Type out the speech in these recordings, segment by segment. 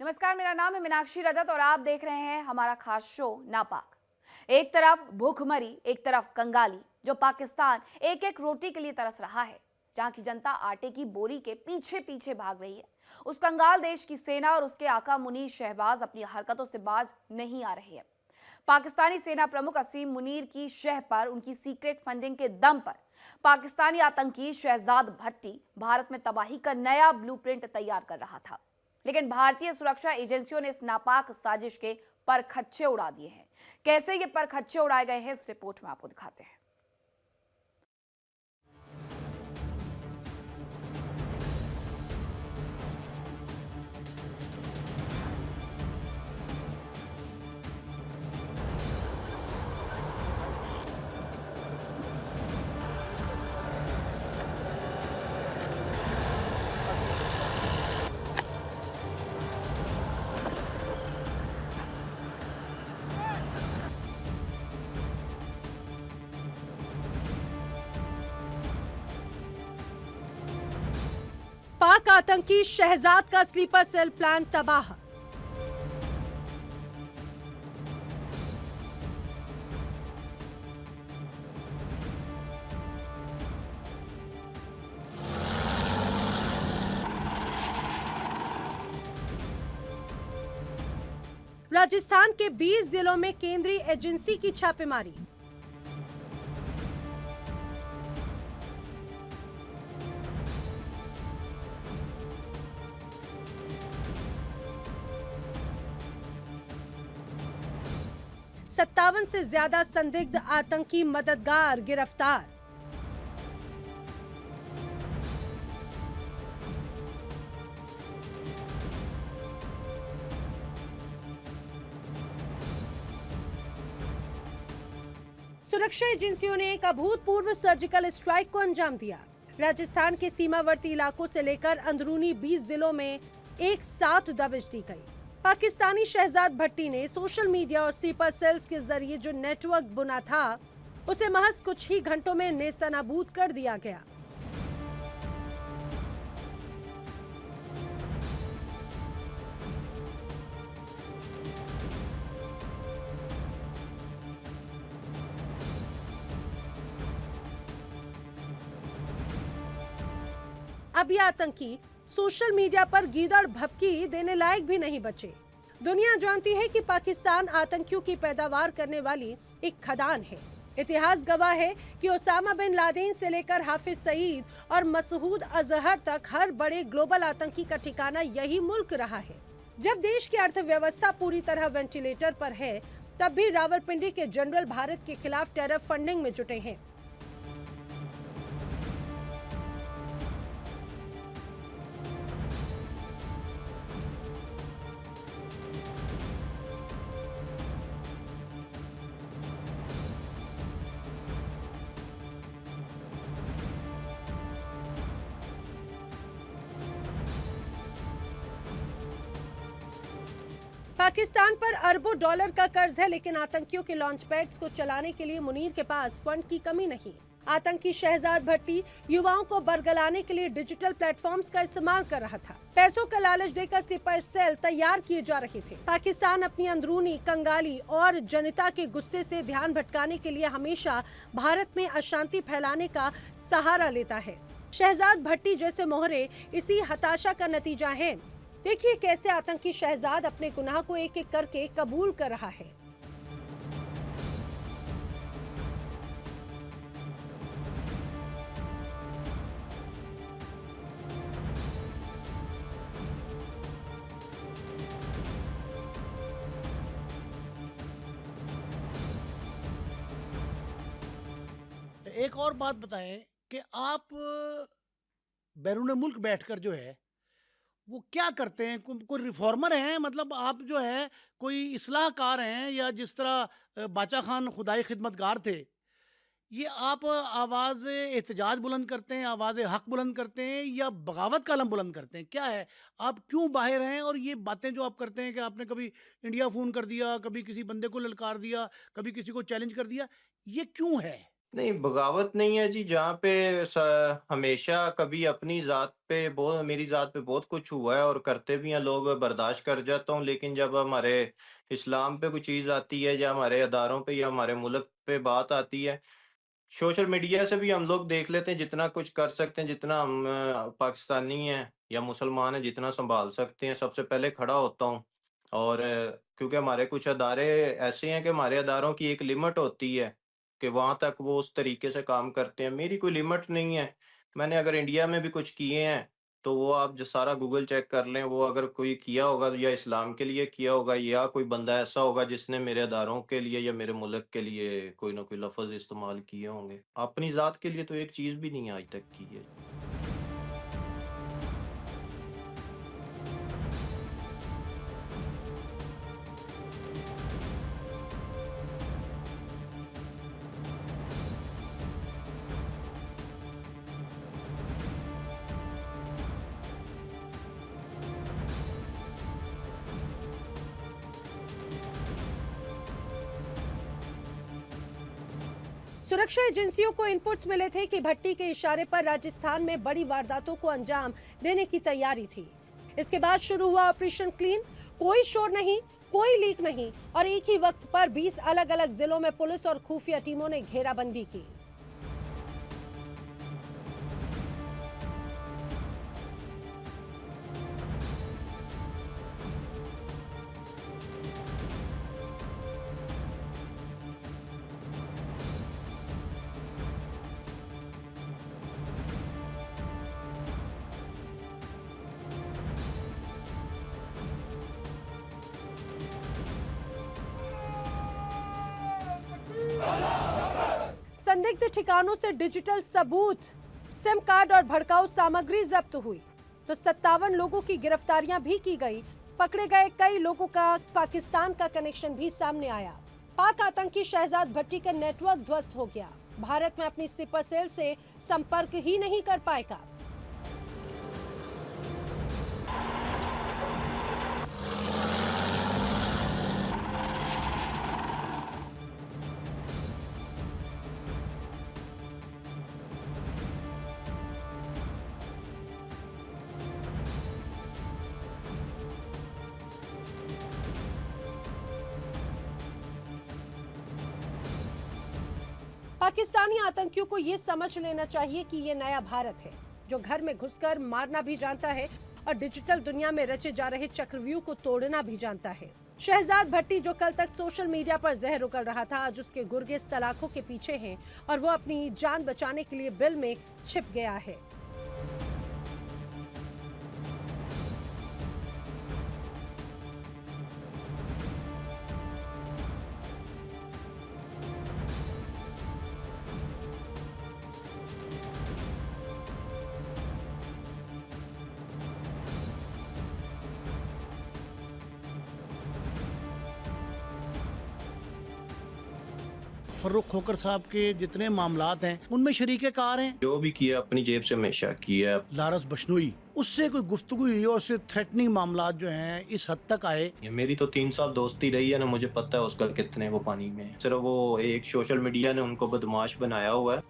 नमस्कार, मेरा नाम है मीनाक्षी रजत और आप देख रहे हैं हमारा खास शो नापाक। एक तरफ भूखमरी, एक तरफ कंगाली, जो पाकिस्तान एक एक रोटी के लिए तरस रहा है, जहां की जनता आटे की बोरी के पीछे पीछे भाग रही है। उस कंगाल देश की सेना और उसके आका मुनीर शहबाज अपनी हरकतों से बाज नहीं आ रहे हैं। पाकिस्तानी सेना प्रमुख असीम मुनीर की शह पर उनकी सीक्रेट फंडिंग के दम पर पाकिस्तानी आतंकी शहजाद भट्टी भारत में तबाही का नया ब्लूप्रिंट तैयार कर रहा था। लेकिन भारतीय सुरक्षा एजेंसियों ने इस नापाक साजिश के परखच्चे उड़ा दिए हैं। कैसे ये परखच्चे उड़ाए गए हैं, इस रिपोर्ट में आपको दिखाते हैं। पाक आतंकी शहजाद का स्लीपर सेल प्लान तबाह। राजस्थान के 20 जिलों में केंद्रीय एजेंसी की छापेमारी। सत्तावन से ज्यादा संदिग्ध आतंकी मददगार गिरफ्तार। सुरक्षा एजेंसियों ने एक अभूतपूर्व सर्जिकल स्ट्राइक को अंजाम दिया। राजस्थान के सीमावर्ती इलाकों से लेकर अंदरूनी 20 जिलों में एक साथ दबिश दी गई। पाकिस्तानी शहजाद भट्टी ने सोशल मीडिया और स्लीपर सेल्स के जरिए जो नेटवर्क बुना था, उसे महज कुछ ही घंटों में नेस्तनाबूद कर दिया गया। अब ये आतंकी सोशल मीडिया पर गीदड़ भभकी देने लायक भी नहीं बचे। दुनिया जानती है कि पाकिस्तान आतंकियों की पैदावार करने वाली एक खदान है। इतिहास गवाह है कि ओसामा बिन लादेन से लेकर हाफिज सईद और मसूद अजहर तक हर बड़े ग्लोबल आतंकी का ठिकाना यही मुल्क रहा है। जब देश की अर्थव्यवस्था पूरी तरह वेंटिलेटर पर है, तब भी रावलपिंडी के जनरल भारत के खिलाफ टेरर फंडिंग में जुटे हैं। पाकिस्तान पर अरबों डॉलर का कर्ज है, लेकिन आतंकियों के लॉन्च पैड्स को चलाने के लिए मुनीर के पास फंड की कमी नहीं। आतंकी शहजाद भट्टी युवाओं को बरगलाने के लिए डिजिटल प्लेटफॉर्म्स का इस्तेमाल कर रहा था। पैसों का लालच देकर स्लीपर सेल तैयार किए जा रहे थे। पाकिस्तान अपनी अंदरूनी कंगाली और जनता के गुस्से से ध्यान भटकाने के लिए हमेशा भारत में अशांति फैलाने का सहारा लेता है। शहजाद भट्टी जैसे मोहरे इसी हताशा का नतीजा है। देखिए कैसे आतंकी शहजाद अपने गुनाह को एक एक करके कबूल कर रहा है। एक और बात बताएं कि आप बैरून मुल्क बैठकर जो है वो क्या करते हैं? कोई रिफॉर्मर हैं, मतलब आप जो है कोई इस्लाहकार हैं, या जिस तरह बाचा खान खुदाई खिदमतगार थे, ये आप आवाज़ एहतजाज बुलंद करते हैं, आवाज़ हक बुलंद करते हैं, या बगावत का अलम बुलंद करते हैं? क्या है, आप क्यों बाहर हैं? और ये बातें जो आप करते हैं कि आपने कभी इंडिया फ़ोन कर दिया, कभी किसी बंदे को ललकार दिया, कभी किसी को चैलेंज कर दिया, ये क्यों है? नहीं, बगावत नहीं है जी, जहाँ पे हमेशा कभी अपनी ज़ात पे बहुत मेरी ज़ात पे बहुत कुछ हुआ है और करते भी हैं लोग, बर्दाश्त कर जाता हूँ। लेकिन जब हमारे इस्लाम पे कोई चीज़ आती है या हमारे अदारों पे या हमारे मुल्क पे बात आती है, सोशल मीडिया से भी हम लोग देख लेते हैं जितना कुछ कर सकते हैं, जितना हम पाकिस्तानी हैं या मुसलमान हैं, जितना सँभाल सकते हैं, सबसे पहले खड़ा होता हूँ। और क्योंकि हमारे कुछ अदारे ऐसे हैं कि हमारे अदारों की एक लिमिट होती है कि वहाँ तक वो उस तरीके से काम करते हैं। मेरी कोई लिमिट नहीं है। मैंने अगर इंडिया में भी कुछ किए हैं, तो वो आप जो सारा गूगल चेक कर लें, वो अगर कोई किया होगा या इस्लाम के लिए किया होगा या कोई बंदा ऐसा होगा जिसने मेरे अदारों के लिए या मेरे मुल्क के लिए कोई ना कोई लफ़्ज़ इस्तेमाल किए होंगे। अपनी ज़ात के लिए तो एक चीज़ भी नहीं आज तक की है। सुरक्षा एजेंसियों को इनपुट्स मिले थे कि भट्टी के इशारे पर राजस्थान में बड़ी वारदातों को अंजाम देने की तैयारी थी। इसके बाद शुरू हुआ ऑपरेशन क्लीन। कोई शोर नहीं, कोई लीक नहीं और एक ही वक्त पर 20 अलग अलग जिलों में पुलिस और खुफिया टीमों ने घेराबंदी की। संदिग्ध ठिकानों से डिजिटल सबूत, सिम कार्ड और भड़काऊ सामग्री जब्त हुई तो 57 लोगों की गिरफ्तारियां भी की गई। पकड़े गए कई लोगों का पाकिस्तान का कनेक्शन भी सामने आया। पाक आतंकी शहजाद भट्टी का नेटवर्क ध्वस्त हो गया। भारत में अपनी स्लीपर सेल से संपर्क ही नहीं कर पाएगा। पाकिस्तानी आतंकियों को ये समझ लेना चाहिए कि ये नया भारत है जो घर में घुसकर मारना भी जानता है और डिजिटल दुनिया में रचे जा रहे चक्रव्यूह को तोड़ना भी जानता है। शहजाद भट्टी जो कल तक सोशल मीडिया पर जहर उगल रहा था, आज उसके गुर्गे सलाखों के पीछे हैं और वो अपनी जान बचाने के लिए बिल में छिप गया है। फर्रुख खोकर साहब के जितने मामलात हैं उनमें शरीके कार हैं। जो भी किया अपनी जेब से हमेशा किया। लारस बशनोई, उससे कोई गुफ्तगू हुई और उससे थ्रेटनिंग मामलात जो हैं इस हद तक आए। ये मेरी तो 3 साल दोस्ती रही है ना, मुझे पता है उसका कितने वो पानी में है। सिर्फ वो एक सोशल मीडिया ने उनको बदमाश बनाया हुआ है।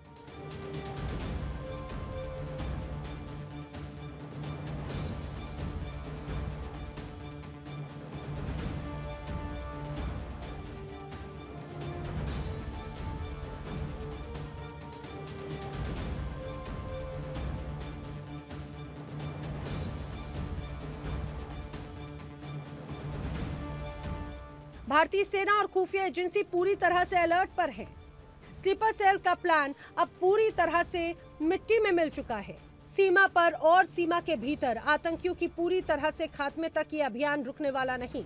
भारतीय सेना और खुफिया एजेंसी पूरी तरह से अलर्ट पर है। स्लीपर सेल का प्लान अब पूरी तरह से मिट्टी में मिल चुका है। सीमा पर और सीमा के भीतर आतंकियों की पूरी तरह से खात्मे तक ये अभियान रुकने वाला नहीं।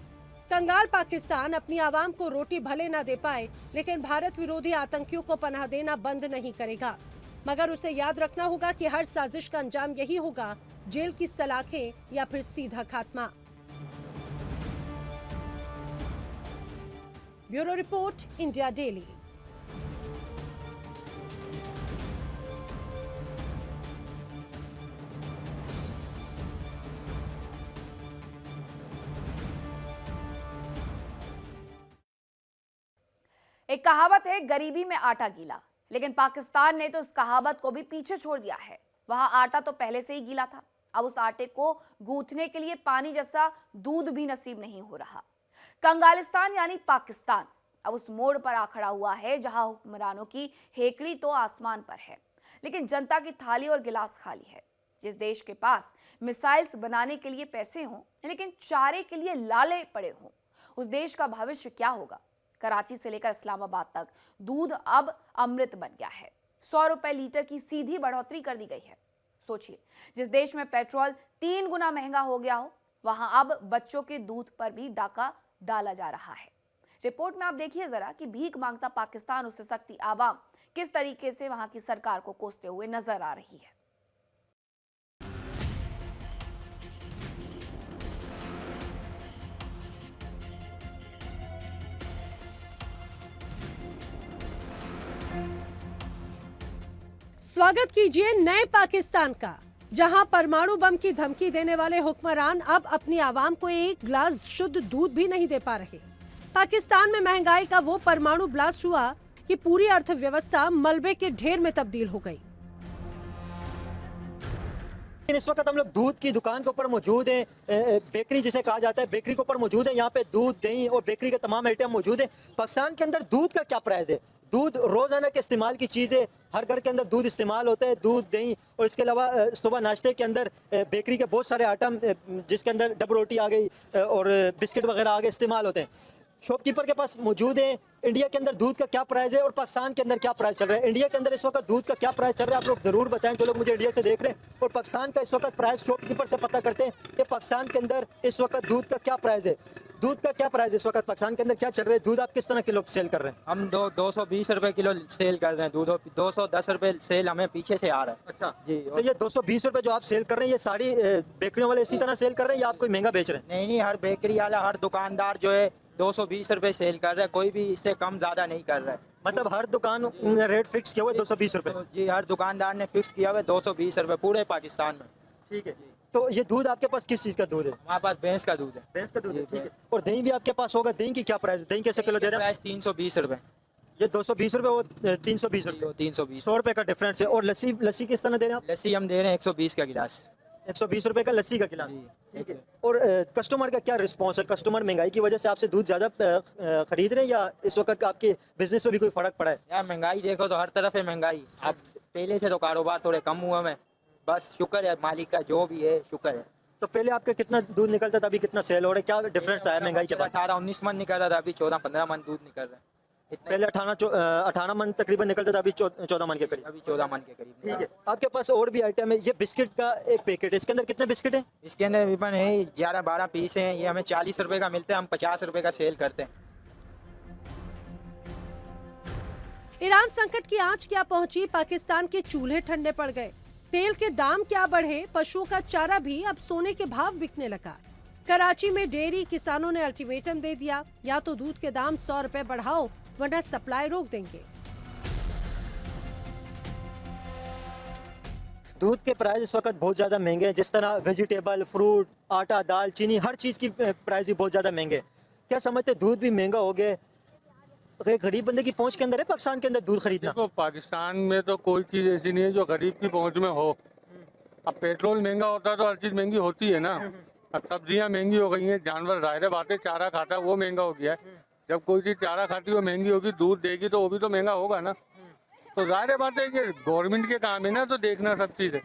कंगाल पाकिस्तान अपनी आवाम को रोटी भले न दे पाए, लेकिन भारत विरोधी आतंकियों को पनाह देना बंद नहीं करेगा। मगर उसे याद रखना होगा कि हर साजिश का अंजाम यही होगा, जेल की सलाखें या फिर सीधा खात्मा। Bureau report, India daily. एक कहावत है, गरीबी में आटा गीला, लेकिन पाकिस्तान ने तो इस कहावत को भी पीछे छोड़ दिया है। वहां आटा तो पहले से ही गीला था, अब उस आटे को गूंथने के लिए पानी जैसा दूध भी नसीब नहीं हो रहा। कंगालिस्तान यानी पाकिस्तान अब उस मोड़ पर आ खड़ा हुआ है जहां हुक्मरानों की हेकड़ी तो आसमान पर है, लेकिन जनता की थाली और गिलास खाली है। जिस देश के पास मिसाइल्स बनाने के लिए पैसे हों लेकिन चारे के लिए लाले पड़े हों, उस देश का भविष्य क्या होगा? कराची से लेकर इस्लामाबाद तक दूध अब अमृत बन गया है। 100 रुपए लीटर की सीधी बढ़ोतरी कर दी गई है। सोचिए, जिस देश में पेट्रोल 3 गुना महंगा हो गया हो, वहां अब बच्चों के दूध पर भी डाका डाला जा रहा है। रिपोर्ट में आप देखिए जरा कि भीख मांगता पाकिस्तान उससे सख्ती आवाम किस तरीके से वहां की सरकार को कोसते हुए नजर आ रही है। स्वागत कीजिए नए पाकिस्तान का, जहां परमाणु बम की धमकी देने वाले हुक्मरान अब अपनी आवाम को एक ग्लास शुद्ध दूध भी नहीं दे पा रहे। पाकिस्तान में महंगाई का वो परमाणु ब्लास्ट हुआ कि पूरी अर्थव्यवस्था मलबे के ढेर में तब्दील हो गई। इस वक्त हम लोग दूध की दुकान के ऊपर मौजूद हैं, बेकरी जिसे कहा जाता है, बेकरी के ऊपर मौजूद है। यहाँ पे दूध, दही और बेकरी के तमाम आइटम मौजूद है। पाकिस्तान के अंदर दूध का क्या प्राइस है? दूध रोजाना के इस्तेमाल की चीज़ है, हर घर के अंदर दूध इस्तेमाल होता है, दूध, दही और इसके अलावा सुबह नाश्ते के अंदर बेकरी के बहुत सारे आइटम जिसके अंदर डब रोटी आ गई और बिस्किट वगैरह आ गए इस्तेमाल होते हैं। शॉपकीपर के पास मौजूद है। इंडिया के अंदर दूध का क्या प्राइस है और पाकिस्तान के अंदर क्या प्राइस चल रहा है? इंडिया के अंदर इस वक्त दूध का क्या प्राइस चल रहा है, आप लोग जरूर बताएं जो लोग मुझे इंडिया से देख रहे हैं। और पाकिस्तान का इस वक्त प्राइस शॉपकीपर से पता करते हैं कि पाकिस्तान के अंदर इस वक्त दूध का क्या प्राइस है। दूध का क्या प्राइस इस वक्त पाकिस्तान के अंदर क्या चल रहा है? दूध आप किस तरह किलो सेल कर रहे हैं? हम 220 रुपए किलो सेल कर रहे हैं दूध। 210 रुपए सेल हमें पीछे से आ रहा है। अच्छा जी। तो ये 220 रुपए जो आप सेल कर रहे हैं, ये सारी बेकरियों वाले इसी तरह सेल कर रहे हैं या आप कोई महंगा बेच रहे हैं? नहीं, हर बेकरी वाला, हर दुकानदार जो है 220 रुपए सेल कर रहा है, कोई भी इससे कम ज़्यादा नहीं कर रहा है। मतलब हर दुकान ने रेट फिक्स किया हुआ है 220 रुपए? जी, हर दुकानदार ने फिक्स किया हुआ है 220 रुपए पूरे पाकिस्तान में। ठीक है। तो ये दूध आपके पास किस चीज़ का दूध है? हमारे पास भैंस का दूध है। भैंस का दूध है, जी, ठीक है। और दही भी आपके पास होगा। दही की क्या प्राइस? दही कैसे किलो दे रहे हैं? प्राइस 320 रुपए। ये 220 रुपए और 320 रुपए, 320, 100 रुपए का डिफरेंस है। और लस्सी किस तरह दे रहे हैं आप? लस्सी हम दे रहे हैं 120 का गिलास। 120 रुपए का लस्सी का गिलास, जी, ठीक है। और कस्टमर का क्या रिस्पॉन्स है? कस्टमर महंगाई की वजह से आपसे दूध ज़्यादा खरीद रहे हैं या इस वक्त आपके बिजनेस पे भी कोई फ़र्क पड़ा है? यार महंगाई देखो तो हर तरफ है महंगाई। अब पहले से तो कारोबार थोड़े कम हुआ है, बस शुक्र है मालिक का, जो भी है शुक्र है। तो पहले आपका कितना दूध निकलता था, अभी कितना सेल हो रहा है? क्या डिफरेंस आया महंगाई के बाद? 18-19 मन निकल रहा था, अभी 14-15 मन दूध निकल रहा है। पहले 18 मन तकरीबन निकलता था, अभी 14 मन के करीब। अभी 14 मन के करीब। ठीक है। आपके पास और भी आइटम है। ये बिस्किट का एक पैकेट है, इसके अंदर कितने बिस्किट हैं? इसके अंदर विपन है 11-12 पीस हैं। ये हमें 40 रुपए का मिलता है, हम 50 रुपए का सेल करते हैं। ईरान संकट की आंच क्या पहुंची, पाकिस्तान के चूल्हे ठंडे पड़ गए। तेल के दाम क्या बढ़े, पशुओं का चारा भी अब सोने के भाव बिकने लगा। कराची में डेयरी किसानों ने अल्टीमेटम दे दिया, या तो दूध के दाम 100 रुपए बढ़ाओ वरना सप्लाई रोक देंगे। दूध के प्राइस इस वक्त बहुत ज़्यादा महंगे हैं। जिस तरह वेजिटेबल, फ्रूट, आटा, दाल, चीनी, हर चीज़ की प्राइस ही बहुत ज़्यादा महंगे हैं। क्या समझते दूध भी महंगा हो गया? एक गरीब बंदे की पहुंच के अंदर है पाकिस्तान के अंदर दूध खरीदना? देखो, पाकिस्तान में तो कोई चीज़ ऐसी नहीं है जो गरीब की पहुंच में हो। अब पेट्रोल महंगा होता है तो हर चीज़ महंगी होती है ना। अब सब्जियां महंगी हो गई हैं, जानवर ज़ाहिर बात है चारा खाता है वो महंगा हो गया है। जब कोई चीज़ चारा खाती है वो महंगी होगी, दूध देगी तो वो भी तो महंगा होगा ना। तो ज़ाहिर बात है कि गवर्नमेंट के काम है ना तो देखना सब चीज़ है।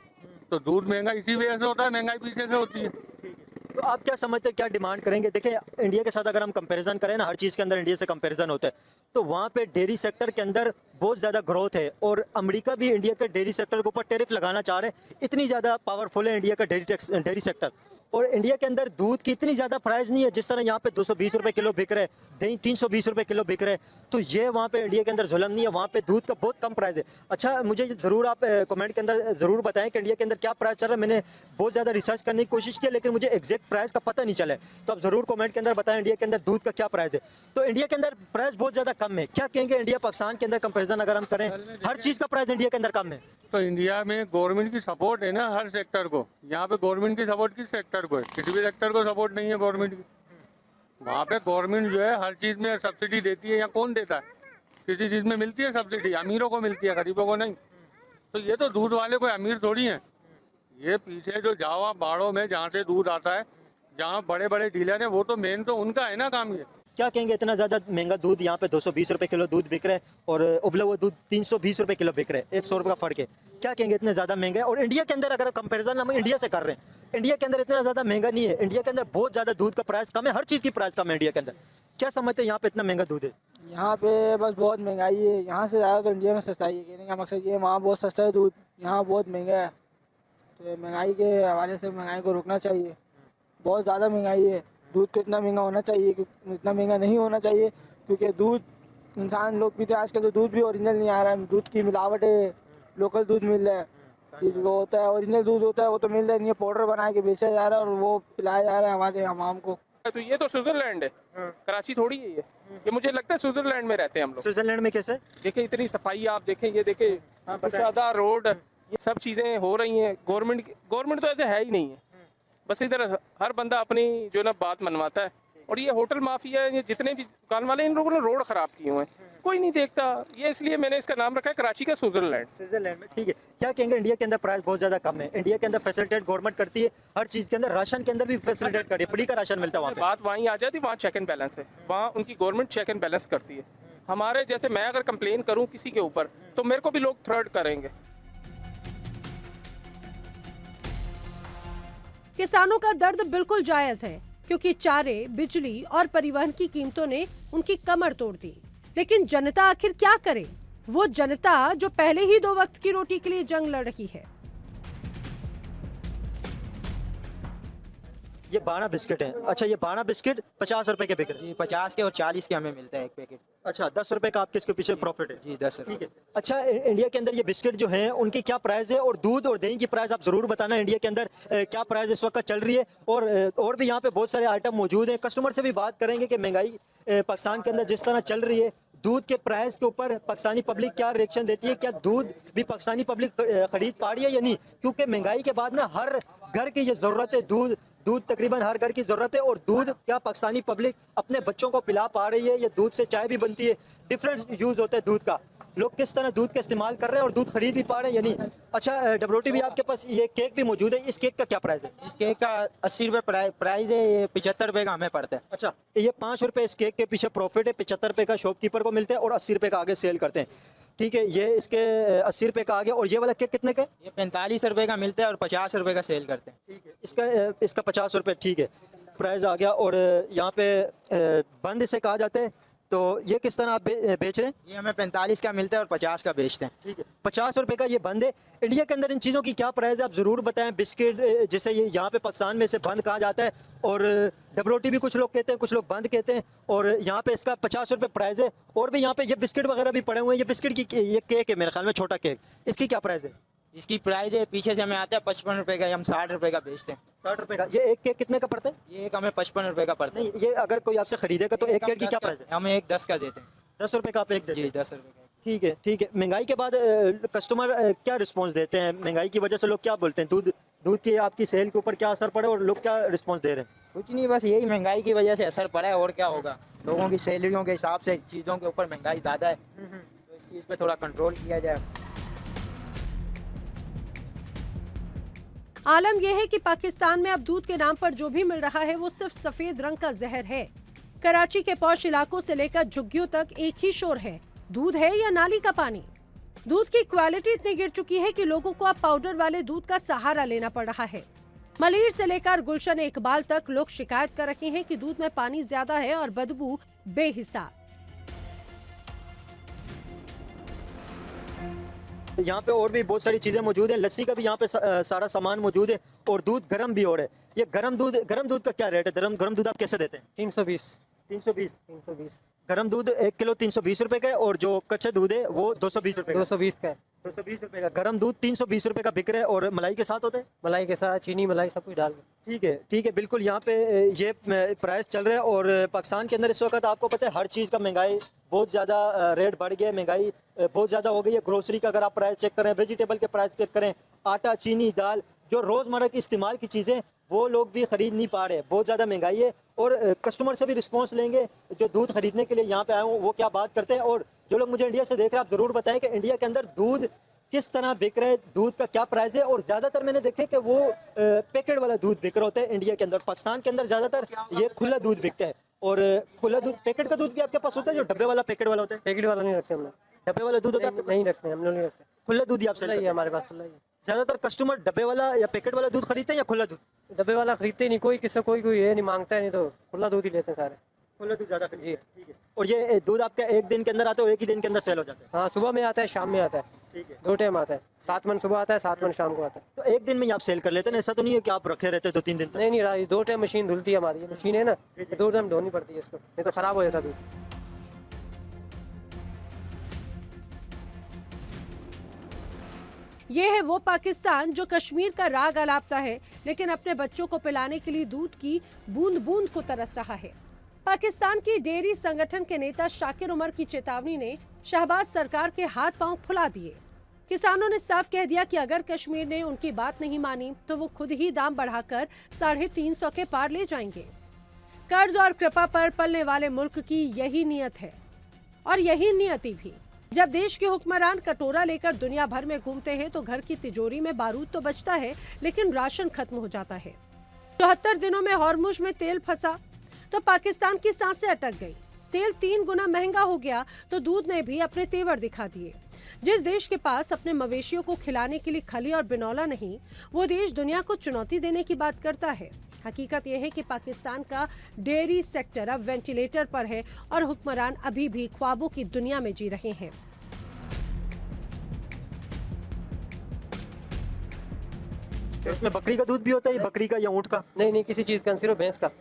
तो दूध महंगा इसी वजह से होता है, महंगाई पीछे से होती है। तो आप क्या समझते हैं, क्या डिमांड करेंगे? देखिए, इंडिया के साथ अगर हम कंपैरिजन करें ना, हर चीज़ के अंदर इंडिया से कंपैरिजन होता है, तो वहाँ पे डेयरी सेक्टर के अंदर बहुत ज़्यादा ग्रोथ है। और अमेरिका भी इंडिया के डेयरी सेक्टर के ऊपर टैरिफ लगाना चाह रहे हैं। इतनी ज़्यादा पावरफुल है इंडिया का डेयरी सेक्टर। और इंडिया के अंदर दूध की इतनी ज़्यादा प्राइस नहीं है। जिस तरह यहाँ पे 220 रुपए किलो बिक रहे हैं, दही 320 रुपए किलो बिक रहे हैं, तो ये वहाँ पे इंडिया के अंदर जुल्म नहीं है। वहाँ पे दूध का बहुत कम प्राइस है। अच्छा, मुझे ज़रूर आप कमेंट के अंदर ज़रूर बताएं कि इंडिया के अंदर क्या प्राइस चल रहा है। मैंने बहुत ज़्यादा रिसर्च करने की कोशिश की, लेकिन मुझे एग्जैक्ट प्राइस का पता नहीं चला है। तो आप ज़रूर कमेंट के अंदर बताएं इंडिया के अंदर दूध का क्या प्राइस है। तो इंडिया के अंदर प्राइस बहुत ज़्यादा कम है। क्या कहेंगे इंडिया पाकिस्तान के अंदर कंपेरिजन अगर हम करें, हर चीज़ का प्राइस इंडिया के अंदर कम है? तो इंडिया में गवर्नमेंट की सपोर्ट है ना हर सेक्टर को। यहाँ पे गवर्नमेंट की सपोर्ट किस सेक्टर को है? किसी भी सेक्टर को सपोर्ट नहीं है गवर्नमेंट की। वहाँ पे गवर्नमेंट जो है हर चीज़ में सब्सिडी देती है, या कौन देता है? किसी चीज़ में मिलती है सब्सिडी, अमीरों को मिलती है, गरीबों को नहीं। तो ये तो दूध वाले कोई अमीर थोड़ी हैं। ये पीछे जो जावा बाड़ों में जहाँ से दूध आता है, जहाँ बड़े बड़े डीलर हैं, वो तो मेन तो उनका है ना काम ये। क्या कहेंगे, इतना ज़्यादा महंगा दूध यहाँ पे 220 रुपये किलो दूध बिक रहा है और उबला हुआ दूध 320 रुपये किलो बिक रहा है, 100 रुपये का फ़र्क है। क्या कहेंगे, इतने ज़्यादा महंगा है? और इंडिया के अंदर अगर कंपैरिजन हम इंडिया से कर रहे हैं, इंडिया के अंदर इतना ज़्यादा महंगा नहीं है। इंडिया के अंदर बहुत ज़्यादा दूध का प्राइस कम है, हर चीज़ की प्राइस कम है इंडिया के अंदर। क्या समझते हैं यहाँ पे इतना महंगा दूध है? यहाँ पे बस बहुत महंगाई है। यहाँ से ज़्यादा तो इंडिया में सस्ताई है। कहने का मकसद ये है, वहाँ बहुत सस्ता है दूध, यहाँ बहुत महंगा है। तो महंगाई के हवाले से महंगाई को रोकना चाहिए। बहुत ज़्यादा महंगाई है, दूध को इतना महंगा होना चाहिए कि इतना महंगा नहीं होना चाहिए, क्योंकि दूध इंसान लोग पीते हैं। आजकल तो दूध भी ओरिजिनल नहीं आ रहा है, दूध की मिलावट है। लोकल दूध मिल रहा है, वो होता है ओरिजिनल दूध होता है, वो तो मिल रहा है नहीं है। पाउडर बना के बेचा जा रहा है और वो पिलाया जा रहा है हमारे आवाम को। तो ये तो स्विट्जरलैंड है, कराची थोड़ी है ये मुझे लगता है स्विट्जरलैंड में रहते हैं हम लोग। स्विट्जरलैंड में कैसे? देखिए इतनी सफाई आप देखें, ये देखें कुशादा रोड, ये सब चीज़ें हो रही हैं। गवर्नमेंट तो ऐसे है ही नहीं है, बस इधर हर बंदा अपनी जो ना बात मनवाता है। और ये होटल माफिया, ये जितने भी दुकान वाले, इन लोगों ने रोड ख़राब किए हुए हैं, कोई नहीं देखता। ये इसलिए मैंने इसका नाम रखा है कराची का स्विट्जरलैंड। स्विट्जरलैंड में, ठीक है। क्या कहेंगे, इंडिया के अंदर प्राइस बहुत ज़्यादा कम है, इंडिया के अंदर फैसिलिटेट गवर्नमेंट करती है हर चीज़ के अंदर, राशन के अंदर भी फैसिलिटेट करती है, फ्री का राशन मिलता है वहाँ पे। बात वहीं आ जाती, वहाँ चेक एंड बैलेंस है, वहाँ उनकी गवर्नमेंट चेक एंड बैलेंस करती है। हमारे जैसे मैं अगर कंप्लेन करूँ किसी के ऊपर तो मेरे को भी लोग थ्रेट करेंगे। किसानों का दर्द बिल्कुल जायज है, क्योंकि चारे, बिजली और परिवहन की कीमतों ने उनकी कमर तोड़ दी। लेकिन जनता आखिर क्या करे? वो जनता जो पहले ही 2 वक्त की रोटी के लिए जंग लड़ रही है। ये बाणा बिस्किट है। अच्छा, ये बाणा बिस्किट 50 रुपए के बिक रहे हैं। जी 50 के और 40 के हमें मिलता है एक पैकेट। अच्छा, 10 रुपए का आपके इसके पीछे प्रॉफिट है। जी 10 ठीक है। अच्छा, इंडिया के अंदर ये बिस्किट जो हैं उनकी क्या प्राइस है? और दूध और दही की प्राइस आप जरूर बताना, इंडिया के अंदर क्या प्राइस इस वक्त चल रही है। और भी यहाँ पे बहुत सारे आइटम मौजूद हैं। कस्टमर से भी बात करेंगे कि महंगाई पाकिस्तान के अंदर जिस तरह चल रही है, दूध के प्राइस के ऊपर पाकिस्तानी पब्लिक क्या रिएक्शन देती है, क्या दूध भी पाकिस्तानी पब्लिक खरीद पा रही है या नहीं। क्योंकि महंगाई के बाद ना हर घर की ये ज़रूरत है, दूध तकरीबन हर घर की ज़रूरत है। और दूध क्या पाकिस्तानी पब्लिक अपने बच्चों को पिला पा रही है? या दूध से चाय भी बनती है, डिफरेंट यूज़ होता है दूध का, लोग किस तरह दूध का इस्तेमाल कर रहे हैं और दूध खरीद भी पा रहे हैं या नहीं। अच्छा, डब्ल्यूटी भी आपके पास ये केक भी मौजूद है, इस केक का क्या प्राइस है? इस केक का 80 रुपये प्राइस है, ये 75 रुपये का हमें पड़ता है। अच्छा, ये 5 रुपये इस केक के पीछे प्रॉफिट है, 75 रुपये का शॉपकीपर को मिलता है और 80 रुपये का आगे सेल करते हैं। ठीक है, ये इसके 80 रुपये का आ गया। और ये वाला केक कितने का है? ये 45 रुपये का मिलता है और 50 रुपये का सेल करते हैं। ठीक है, इसका 50 रुपये, ठीक है, प्राइस आ गया। और यहाँ पे बंद इसे कहा जाता है। तो ये किस तरह आप बेच रहे हैं? ये हमें 45 का मिलता है और 50 का बेचते हैं। ठीक है, 50 रुपये का ये बंद है। इंडिया के अंदर इन चीज़ों की क्या प्राइस है आप ज़रूर बताएं। बिस्किट जिसे ये यहाँ पे पाकिस्तान में से बंद कहा जाता है, और डब्ल्यूटी भी कुछ लोग कहते हैं, कुछ लोग बंद कहते हैं। और यहाँ पे इसका 50 रुपये प्राइस है। और भी यहाँ पे ये बिस्किट वगैरह भी पड़े हुए हैं। ये बिस्किट की ये केक है मेरे ख्याल में, छोटा केक, इसकी क्या प्राइस है? इसकी प्राइस है, पीछे से हमें आता है 55 रुपये का, हम 60 रुपये का बेचते हैं। 60 रुपये का। ये एक केक कितने का पड़ता है? ये एक हमें 55 रुपये का पड़ता है। नहीं, ये अगर कोई आपसे खरीदेगा तो एक केक की क्या प्राइस है? हमें एक 10 का देते हैं। 10 रुपये का आप एक देते हैं? जी 10 रुपये का। ठीक है, ठीक है। महंगाई के बाद कस्टमर क्या रिस्पांस देते हैं? महंगाई की वजह से लोग क्या बोलते हैं? दूध की आपकी सेल के ऊपर क्या असर पड़े और लोग क्या रिस्पांस दे रहे हैं? कुछ नहीं, बस यही महंगाई की वजह से असर पड़ा है, और क्या होगा। लोगों की सैलरियों के हिसाब से चीज़ों के ऊपर महंगाई ज़्यादा है, तो इस चीज़ पे थोड़ा कंट्रोल किया जाए। आलम यह है कि पाकिस्तान में अब दूध के नाम पर जो भी मिल रहा है वो सिर्फ सफेद रंग का जहर है। कराची के पौश इलाकों से लेकर झुग्गियों तक एक ही शोर है, दूध है या नाली का पानी। दूध की क्वालिटी इतनी गिर चुकी है कि लोगों को अब पाउडर वाले दूध का सहारा लेना पड़ रहा है। मलीर से लेकर गुलशन इकबाल तक लोग शिकायत कर रहे हैं कि दूध में पानी ज्यादा है और बदबू बेहिसाब। यहाँ पे और भी बहुत सारी चीज़ें मौजूद हैं। लस्सी का भी यहाँ पे सारा सामान मौजूद है। और दूध गर्म भी और है। ये गर्म दूध का क्या रेट है? गर्म दूध आप कैसे देते हैं? 320। गर्म दूध 1 किलो 320 रुपये का है। और जो कच्चा दूध है वो 220 रुपये का। 220 का है। 220 रुपये का गर्म दूध 320 रुपये का बिक रहा है। और मलाई के साथ होता है? मलाई के साथ चीनी मलाई सब कुछ डाल के। ठीक है, बिल्कुल। यहाँ पे ये प्राइस चल रहा है। और पाकिस्तान के अंदर इस वक्त आपको पता है हर चीज़ का महंगाई बहुत ज़्यादा रेट बढ़ गया है, महंगाई बहुत ज़्यादा हो गई है। ग्रोसरी का अगर आप प्राइस चेक करें, वेजिटेबल के प्राइस चेक करें, आटा, चीनी, दाल, जो रोज़मर्रा की इस्तेमाल की चीज़ें वो लोग भी ख़रीद नहीं पा रहे, बहुत ज़्यादा महंगाई है। और कस्टमर से भी रिस्पांस लेंगे जो दूध खरीदने के लिए यहाँ पे आए हों, वो क्या बात करते हैं। और जो लोग मुझे इंडिया से देख रहे हैं आप ज़रूर बताएं कि इंडिया के अंदर दूध किस तरह बिक रहा है, दूध का क्या प्राइस है। और ज़्यादातर मैंने देखे कि वो पैकेट वाला दूध बिक रहा होता है इंडिया के अंदर। पाकिस्तान के अंदर ज़्यादातर ये खुला दूध बिकता है। और खुला दूध, पैकेट का दूध भी आपके पास होता है, जो डब्बे वाला पैकेट वाला होता है? पैकेट वाला नहीं रखते हम लोग, डब्बे वाला दूध होता है आपके पास? नहीं रखते हम लोग, नहीं रखते, खुला दूध ही आप खुला ही है हमारे पास, खुला ही है। ज़्यादातर कस्टमर डब्बे वाला या पैकेट वाला दूध खरीदते हैं या खुला दूध? डब्बे वाला खरीदते ही नहीं, कोई किसी कोई कोई ये नहीं मांगता है, नहीं तो खुला दूध ही लेते हैं सारे। खुला दूध ज़्यादा जी, ठीक है। और ये दूध आपका एक दिन के अंदर आता है और एक ही दिन के अंदर सेल हो जाता है? हाँ, सुबह में आता है, शाम में आता है, ठीक है। 2 टाइम आता है, 7 मन सुबह आता है, 7 मन शाम को आता है। तो एक दिन में ही आप सेल कर लेते हैं, ऐसा तो नहीं है कि आप रखे रहते 2-3 दिन तक? नहीं नहीं राज, 2 टाइम मशीन धुलती है हमारी, ये मशीन है ना, 2 टाइम धोनी पड़ती है इसको, नहीं तो खराब हो जाता दूध। ये है वो पाकिस्तान जो कश्मीर का राग अलापता है, लेकिन अपने बच्चों को पिलाने के लिए दूध की बूंद बूंद को तरस रहा है। पाकिस्तान की डेयरी संगठन के नेता शाकिर उमर की चेतावनी ने शहबाज सरकार के हाथ पांव फुला दिए। किसानों ने साफ कह दिया कि अगर कश्मीर ने उनकी बात नहीं मानी तो वो खुद ही दाम बढ़ाकर 350 के पार ले जाएंगे। कर्ज और कृपा पर पलने वाले मुल्क की यही नियत है, और यही नियति भी। जब देश के हुक्मरान कटोरा लेकर दुनिया भर में घूमते हैं तो घर की तिजोरी में बारूद तो बचता है, लेकिन राशन खत्म हो जाता है। 74 दिनों में हॉर्मुज में तेल फंसा तो पाकिस्तान की सांसें अटक गई। तेल 3 गुना महंगा हो गया तो दूध ने भी अपने तेवर दिखा दिए। जिस देश के पास अपने मवेशियों को खिलाने के लिए खली और बिनौला नहीं, वो देश दुनिया को चुनौती देने की बात करता है। हकीकत यह है कि पाकिस्तान का डेयरी सेक्टर अब वेंटिलेटर पर है और हुक्मरान अभी भी ख्वाबों की दुनिया में जी रहे हैं। तो इसमें बकरी का दूध भी होता है, बकरी का या ऊँट का? नहीं नहीं, किसी चीज़ का, सिर्फ भैंस का।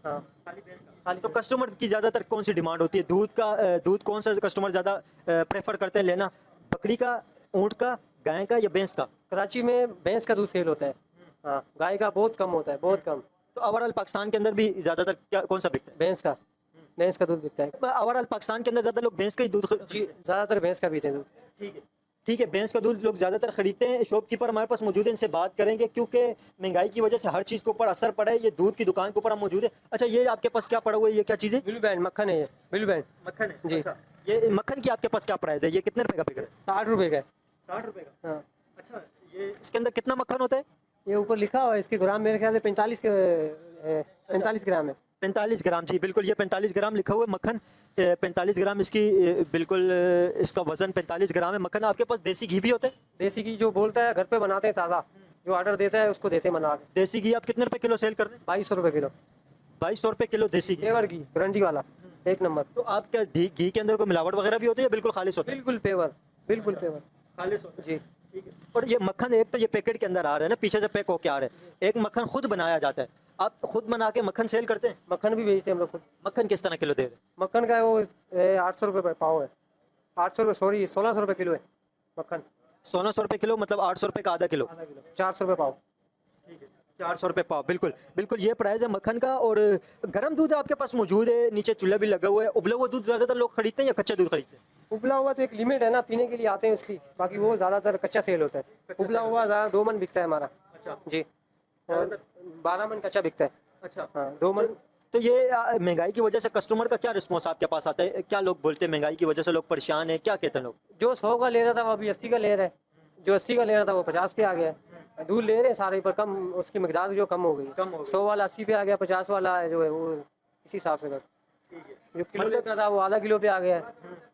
हाँ, खाली तो कस्टमर की ज़्यादातर कौन सी डिमांड होती है? दूध का, दूध कौन सा कस्टमर ज़्यादा प्रेफर करते हैं लेना? बकरी का, ऊँट का, गाय का या भैंस का? कराची में भैंस का दूध सेल होता है, हाँ, गाय का बहुत कम होता है, बहुत कम। तो ओवरऑल पाकिस्तान के अंदर भी ज़्यादातर क्या कौन सा बिकता है? भैंस का दूध बिकता है। ओवरऑल पाकिस्तान के अंदर ज़्यादा लोग भैंस का ही दूध जी, ज़्यादातर भैंस का पीते हैं दूध। ठीक है, ठीक है, भैंस का दूध लोग ज़्यादातर खरीदते हैं। शॉपकीपर हमारे पास मौजूद है, इनसे बात करेंगे क्योंकि महंगाई की वजह से हर चीज़ के ऊपर असर पड़ा है। ये दूध की दुकान के ऊपर हम मौजूद है। अच्छा, ये आपके पास क्या पड़ा हुआ है, ये क्या चीज़ है? बिलू बैंड मक्खन है, ये बिलू बैंड मक्खन है जी। अच्छा, ये मक्खन की आपके पास क्या प्राइस है? ये कितने रुपए का बिक रहा है? 60 रुपये का है। 60 रुपए का? हाँ, अच्छा, ये इसके अंदर कितना मक्खन होता है? ये ऊपर लिखा हुआ है, इसके ग्राम मेरे ख्याल से 45 ग्राम है। 45 ग्राम जी, बिल्कुल, ये 45 ग्राम लिखा हुआ है मक्खन। 45 ग्राम इसकी बिल्कुल इसका वजन 45 ग्राम है। मक्खन आपके पास देसी घी भी होता है? देसी घी जो बोलता है घर पे बनाते हैं ताज़ा, जो ऑर्डर देता है उसको देते हैं बना के। देसी घी आप कितने रुपए किलो सेल कर रहे हैं? 2200 रुपये किलो। 2200 रुपए किलो देसी घी, पेवर घी, गारंटी वाला, 1 नंबर। तो आपका घी के अंदर कोई मिलावट वगैरह भी होती है या बिल्कुल खालिश होता है? बिल्कुल पेवर, बिल्कुल पेवर खालिश होता जी। है, ठीक है। और ये मक्खन एक तो ये पैकेट के अंदर आ रहा है ना, पीछे से पैक होके आ रहा है। एक मक्खन खुद बनाया जाता है, आप खुद बना के मक्खन सेल करते हैं? मक्खन भी बेचते हैं हम लोग खुद। मक्खन किस तरह किलो दे रहे हैं? मक्खन का वो 800 रुपये पाव है, 800 रुपये, सॉरी 1600 रुपये किलो है मक्खन। 1600 रुपए किलो, मतलब 800 रुपए का आधा किलो। 400 रुपये पाव। 400 रुपए पाव, बिल्कुल बिल्कुल, ये प्राइस है मक्खन का। और गर्म दूध आपके पास मौजूद है, नीचे चूल्हा भी लगा हुआ है। उबला हुआ दूध ज़्यादातर लोग खरीदते हैं या कच्चा दूध खरीदते हैं? उबला हुआ तो एक लिमिट है ना, पीने के लिए आते हैं उसकी, बाकी वो ज़्यादातर कच्चा सेल होता है। उबला हुआ ज़्यादा 2 मन बिकता है हमारा जी, और 12 मन कच्चा बिकता है। अच्छा, हाँ, 2 मन। तो ये महंगाई की वजह से कस्टमर का क्या रिस्पॉन्स आपके पास आता है? क्या लोग बोलते हैं महंगाई की वजह से लोग परेशान हैं, क्या कहते हैं लोग? जो 100 का ले रहा था वो अभी 80 का ले रहा है, जो 80 का ले रहा था वो 50 पे आ गया है। दूध ले रहे हैं सारे, पर कम उसकी मिकदार जो कम हो गई, 100 वाला 80 पे आ गया, 50 वाला जो है वो इसी हिसाब से बस। जो किलो लेता था वो आधा किलो पे आ गया है,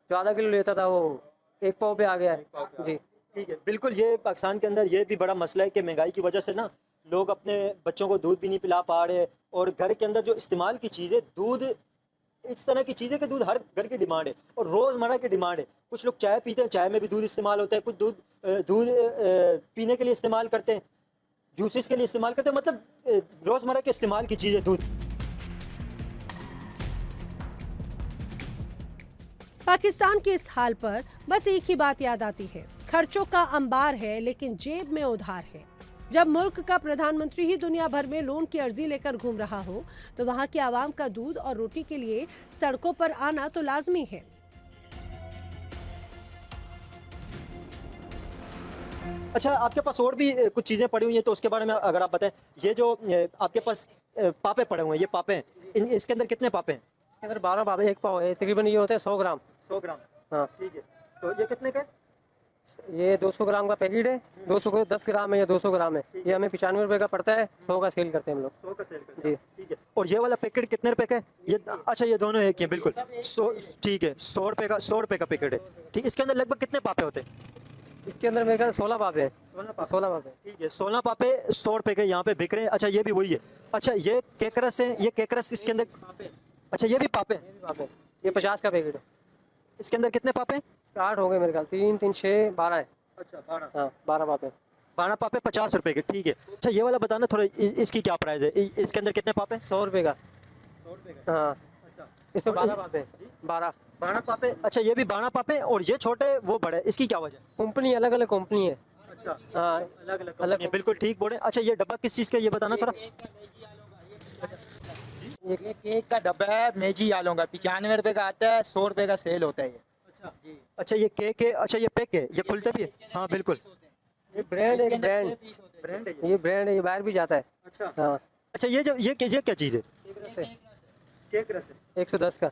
जो आधा किलो लेता था वो 1 पाव पे आ गया है जी। ठीक है, बिल्कुल, ये पाकिस्तान के अंदर ये भी बड़ा मसला है कि महंगाई की वजह से ना लोग अपने बच्चों को दूध भी नहीं पिला पा रहे। और घर के अंदर जो इस्तेमाल की चीज़ें, दूध इस तरह की चीज़ है कि दूध हर घर की डिमांड है और रोज़मर्रा की डिमांड है। कुछ लोग चाय पीते हैं, चाय में भी दूध इस्तेमाल होता है। कुछ दूध पीने के लिए इस्तेमाल करते हैं, जूसेस के लिए इस्तेमाल करते हैं, मतलब रोज़मर्रा के इस्तेमाल की चीज़ है दूध। पाकिस्तान के इस हाल पर बस एक ही बात याद आती है, खर्चों का अंबार है लेकिन जेब में उधार है। जब मुल्क का प्रधानमंत्री ही दुनिया भर में लोन की अर्जी लेकर घूम रहा हो तो वहाँ की आवाम का दूध और रोटी के लिए सड़कों पर आना तो लाजमी है। अच्छा, आपके पास और भी कुछ चीज़ें पड़ी हुई हैं तो उसके बारे में अगर आप बताएं। ये जो आपके पास पापे पड़े हुए हैं, ये पापे हैं, इसके अंदर कितने पापे हैं? इसके अंदर 12 पाव, 1 पाव है तकरीबन, ये होता है 100 ग्राम। 100 ग्राम, हाँ ठीक है, तो ये कितने का है? ये 200 ग्राम का पैकेट है, 210 ग्राम है या 200 ग्राम है, ये हमें 95 रुपये का पड़ता है, 100 का सेल करते हैं हम लोग। 100 का सेल करते जी हैं, ठीक है। और ये वाला पैकेट कितने रुपए का है? ये अच्छा, ये दोनों एक ही है, बिल्कुल 100, ठीक है, 100 रुपए का पैकेट है, ठीक। इसके अंदर लगभग कितने पापे होते हैं? इसके अंदर मेरे ख्याल 16 पापे हैं। 16 पापे, ठीक है, 16 पापे 100 रुपए के यहाँ पे बिक रहे हैं। अच्छा, ये भी वही है। अच्छा, ये केकरस है, ये केकरस इसके अंदर, अच्छा ये भी पापे हैं। पापे ये 50 का पैकेट है। इसके अंदर कितने पापे हैं? 8 हो गए मेरे ख्याल, 3 3 6 12 है। अच्छा, 12। हाँ 12 पापे। 12 पापे 50 रुपए के, ठीक है। अच्छा, ये वाला बताना थोड़ा, इसकी क्या प्राइस है? इसके अंदर कितने पापे? 100 रुपये का। 100 रुपए का, हाँ अच्छा। इसमें और 12 पापे हैं। 12 पापे, अच्छा ये भी 12 पापे, और ये छोटे वो बड़े, इसकी क्या वजह? कंपनी अलग अलग कंपनी है। अच्छा, हाँ अलग अलग, बिल्कुल ठीक बोले। अच्छा, ये डब्बा किस चीज़ का, ये बताना थोड़ा। ये केक का डब्बा है मेजी आलों का, 95 रुपये का आता है, 100 रुपये का सेल होता है ये। अच्छा जी, अच्छा ये केक है, अच्छा ये पैक है, ये खुलते भी है? हाँ बिल्कुल, ये ब्रांड है, ब्रांड ब्रांड है ये ब्रांड है, ये बाहर भी जाता है। अच्छा, हाँ अच्छा ये जो ये क्या चीज़ है? केक रस है। 110 का।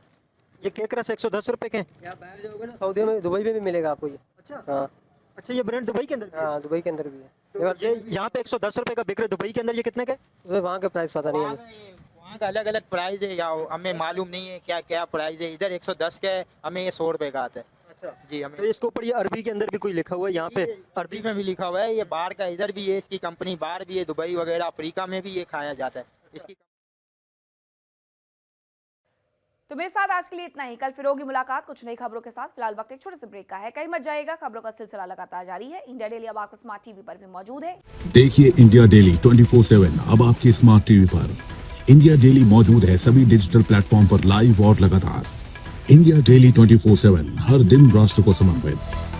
ये केक रस 110 रुपए के हैं। आप बाहर जाओगे ना, सऊदी में, दुबई में भी मिलेगा आपको ये। अच्छा, हाँ अच्छा ये ब्रांड दुबई के अंदर भी है? हाँ दुबई के अंदर भी है। तो ये यहाँ पे 110 रुपए का बिक रहा है, दुबई के अंदर ये कितने का है? तो वहाँ के प्राइस पता नहीं हमें। वहाँ का अलग अलग प्राइस है, या हमें मालूम नहीं है क्या क्या प्राइस है। इधर 110 का है, हमें ये 100 रुपये का आता है। अच्छा जी, हमें तो इसके ऊपर ये अरबी के अंदर भी कोई लिखा हुआ है यहाँ पे? अरबी में भी लिखा हुआ है, ये बाहर का इधर भी है, इसकी कंपनी बाहर भी है, दुबई वगैरह अफ्रीका में भी ये खाया जाता है इसकी। तो मेरे साथ आज के लिए इतना ही। कल फिर होगी मुलाकात कुछ नई खबरों के साथ। फिलहाल वक्त एक छोटे से ब्रेक का है, कहीं मत जाइएगा, खबरों का सिलसिला लगातार जारी है। इंडिया डेली अब आपको स्मार्ट टीवी पर भी मौजूद है। देखिए इंडिया डेली 24/7 अब आपकी स्मार्ट टीवी पर। इंडिया डेली मौजूद है सभी डिजिटल प्लेटफॉर्म पर लाइव और लगातार। इंडिया डेली 24/7 हर दिन राष्ट्र को समर्पित।